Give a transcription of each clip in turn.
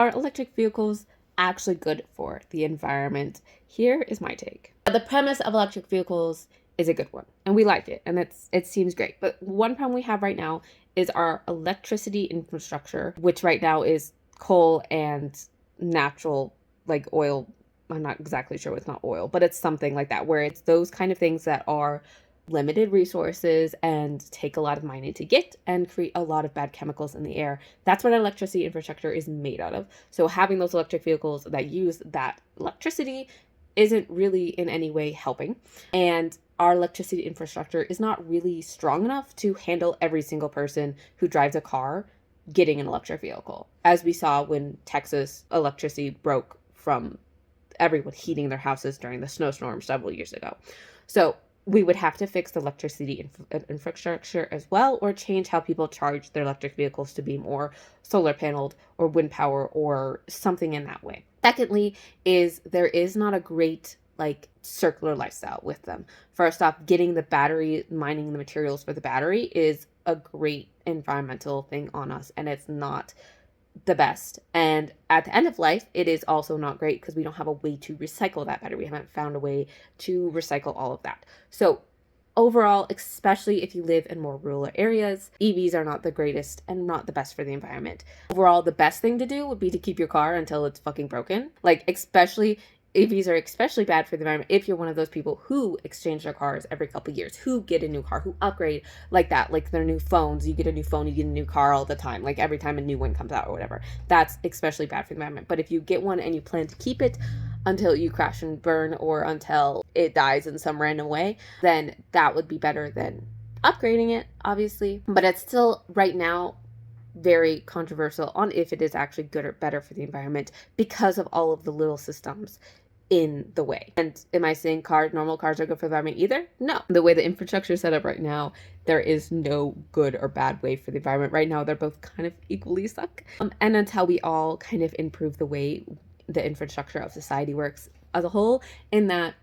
Are electric vehicles actually good for the environment? Here is my take. The premise of electric vehicles is a good one, and we like it, and it seems great. But one problem we have right now is our electricity infrastructure, which right now is coal and natural, like oil. I'm not exactly sure it's not oil, but it's something like that, where it's those kind of things that are limited resources and take a lot of mining to get and create a lot of bad chemicals in the air. That's what electricity infrastructure is made out of. So having those electric vehicles that use that electricity isn't really in any way helping. And our electricity infrastructure is not really strong enough to handle every single person who drives a car getting an electric vehicle. As we saw when Texas electricity broke from everyone heating their houses during the snowstorm several years ago. So we would have to fix the electricity infrastructure as well, or change how people charge their electric vehicles to be more solar paneled or wind power or something in that way. Secondly, is there is not a great like circular lifestyle with them. First off, getting the battery, mining the materials for the battery is a great environmental thing on us, and it's not the best. And at the end of life, it is also not great because we don't have a way to recycle that battery. We haven't found a way to recycle all of that. So overall, especially if you live in more rural areas, EVs are not the greatest and not the best for the environment. Overall, the best thing to do would be to keep your car until it's fucking broken. Like, especially EVs are especially bad for the environment if you're one of those people who exchange their cars every couple of years, who get a new car, who upgrade like that, like their new phones. You get a new phone, you get a new car all the time, like every time a new one comes out or whatever. That's especially bad for the environment. But if you get one and you plan to keep it until you crash and burn or until it dies in some random way, then that would be better than upgrading it, obviously. But it's still right now very controversial on if it is actually good or better for the environment because of all of the little systems in the way. And am I saying normal cars are good for the environment either? No. The way the infrastructure is set up right now, there is no good or bad way for the environment. Right now, they're both kind of equally suck. And until we all kind of improve the way the infrastructure of society works as a whole, in that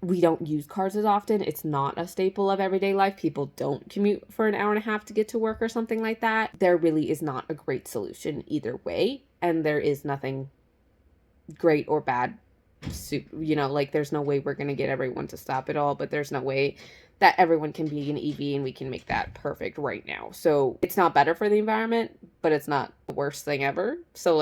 we don't use cars as often. It's not a staple of everyday life. People don't commute for an hour and a half to get to work or something like that. There really is not a great solution either way. And there is nothing great or bad. Like there's no way we're going to get everyone to stop it all, but there's no way that everyone can be an EV and we can make that perfect right now. So it's not better for the environment, but it's not the worst thing ever. So